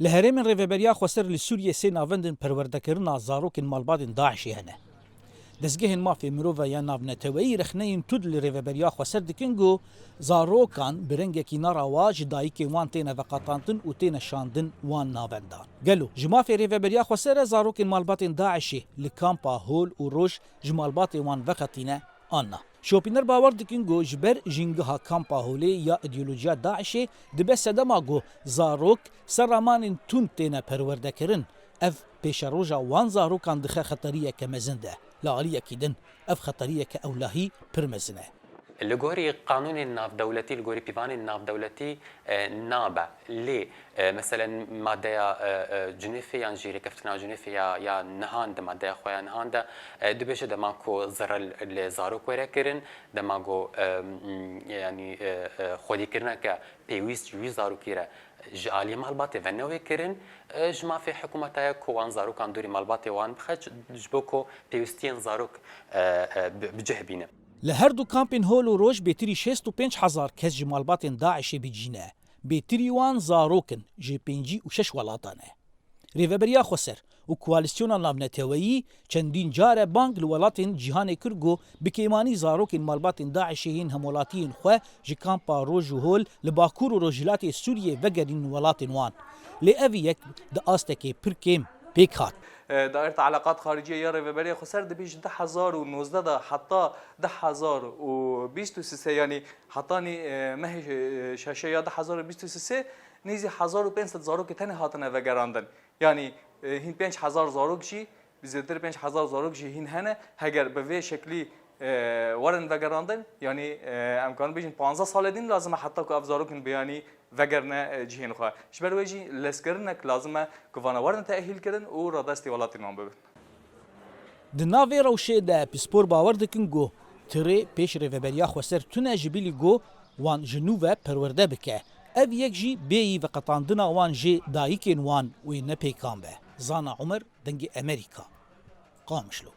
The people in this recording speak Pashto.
لهرم ريفبريا خسر لسوريا سي نافندن پروردكرنا زاروكن مالبادن داعشي هنه دزگهن ما في مروفا یا نافنتوی رخنین تود لریوبریا خسر دکنگو زاروکان برنگ کنارا واج دایک وان تینا وقاتانتن و تینا شاندن وان ناوندان گلو جما في ريفبريا خسر زاروکن مالباتن داعشي لکامپا هول و روش جمالبات وان وقتینا آنا شوپینر باور دکنگو جبر جنگها کامپا هولی یا ایدئولوژیا داعشی دبه سدماگو زاروک سرامان تون تینا پروردکرن اف پیش روژا وان زاروکان دخه خطریه که مزنده لاغلية كيدن اف خطرية كأولاهي برمزنة لغوري قانون الناف دولتي لغوري بيبان الناف دولتي نابع لي مثلا ماده جنيفي يعني جيري كفتنا جنيفي يا نهان ده ماده خويا نهان ده دبيش ده ماكو زرل لزارو كويرا كرن ده ماكو يعني خودي كرنا ك بيويس جوي زارو كيرا جالي مالباتي فنوي كرن جما في حكومتها كوان زاروك عن دوري مالباتي وان بخج جبوكو بيوستين زاروك بجهبينه لهردو كامبين هول و روش بيتري 65,000 كس جمالباتن داعش بجينه بيتري وان زاروكن جي بينجي و 6 ولاتانه ريفبريا خسر و کوالسیونا نابنتویی چندین جاره بانک لولاتین جهان کرگو بکیمانی زاروکین مالباتین داعشیین همولاتین خو جی کامپا روج و هول لباکور و روجلات سوریه وگرین ولاتین وان لی اوی یک د آستکی پرکیم پیکات دائرة علاقات خارجية يا ريفبريا خسر دبيش 1019 ده حتى 1023 يعني حطاني ماهي شاشة يا 1023 نيزي 1500 زاروك تاني هاتنا وگراندن يعني هين 5000 زاروك شي بزيادة 5000 زاروك شي هين هنا هجر بوي شكلي ورن وگراندن يعني امكان بيجن 15 سال دين لازم حتى كو افزاروكن بياني وگرنه جهين خو شبر ويجي لسكرنك لازم كوانا ورن تاهيل كرن و رادستي ولات نام ببن دناوي روشه ده بسپور باور دكنگو تري پیش ريفبريا خسر تونه جبيلي گو وان جنوبه پرورده بکه اف یک جی بی و قطاندنا وان جي دايكين وان وين پیکان به زانا عمر دنگي امريكا قامشلو